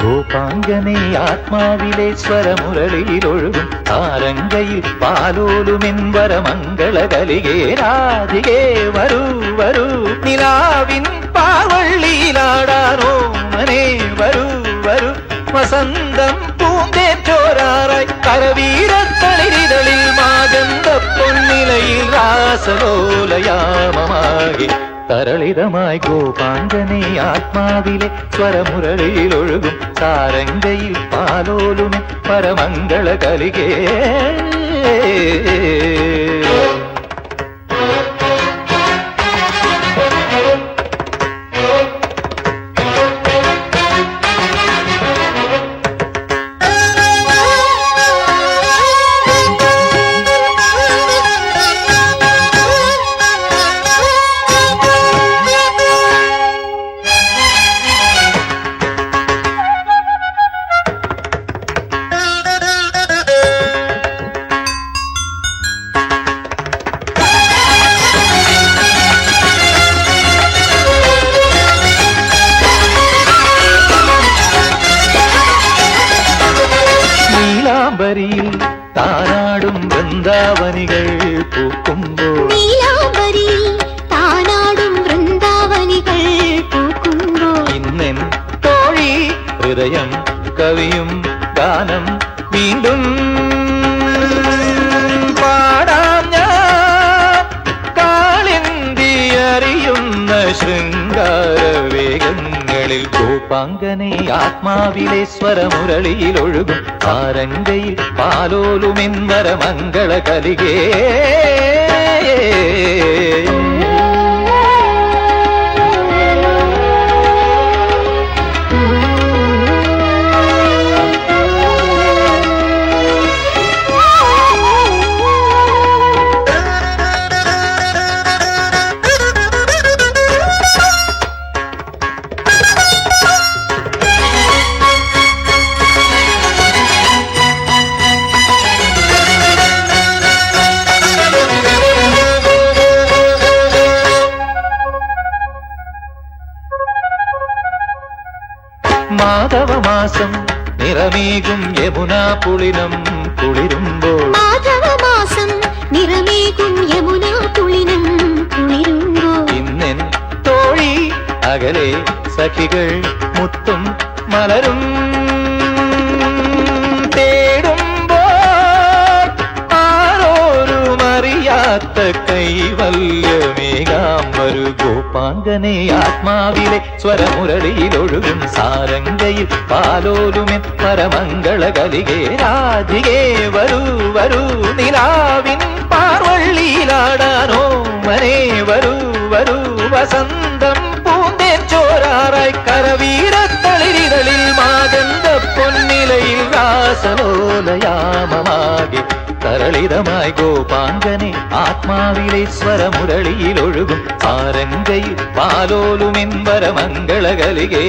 ഗോപാംഗനെ ആത്മാവിലെ സ്വരമുരളിയിലൊഴുകും താരങ്കയിൽ പാലോലുമെൻവരമംഗളകലികേ രാധികേ വരൂ വരൂ നിലാവിൻ പാവള്ളിയിലാടാനോ മനെ വരൂ വരൂ വസന്തം പൂന്തേറ്റോരാറായി കരവീരത്തളിരിതളിൽ മാഗന്ധ പൊന്നിലയിൽ രാസലോലയാമമാകി തരളിതമായി ഗോപാംഗനെ ആത്മാവിലെ സ്വരമുരളിയിലൊഴുകും സാരംഗയിൽ പാലോലുമെ പരമംഗള കലികേ നീലാംബരിയിൽ താനാടും വൃന്ദാവനികൾ പൂക്കുമ്പോൾ ഇന്നെൻ തോഴി ഹൃദയം കവിയും ഗാനം വീണ്ടും പാടാം ഞാൻ കാളിന്തി അറിയുന്ന ശൃംഗാരവേഗങ്ങളിൽ ഗോപാംഗനെ ആത്മാവിലെ സ്വരമുരളിയിലൊഴുകും ആരംഗയിൽ പാലോലുമെൻവരമംഗള കലികേ മാധവമാസം നിറമേകും യമുനാ പുളിനം കുളിരുമ്പോൾ ഇന്നെൻ തോഴി അകലെ സഖികൾ മുത്തും മലരും തേടുമ്പോൾ ആരോരുമറിയാത്ത കൈവല്യമേകാം വരൂ ഗോപാംഗനെ ആത്മാവിലെ സ്വരമുരളിയിലൊഴുകും സാരംഗയിൽ പാലോലുമെൻ പരമംഗള കലികേ രാധികേ വരൂ വരൂ നിലാവിൻ പാർവള്ളിയിലാടാനോ മനെ വരൂ വരൂ വസന്തം പൂന്തേച്ചോരാറായി കരവീരത്തളിരിതളിൽ മാഗന്ധ പൊന്നിലയിൽ രാസലോലയാമമാകി തരളിതമായി ഗോപാംഗനെ ആത്മാവിലെ സ്വരമുരളിയിലൊഴുകും ആരംഗയിൽ പാലോലുമെൻവരമംഗള കലികേ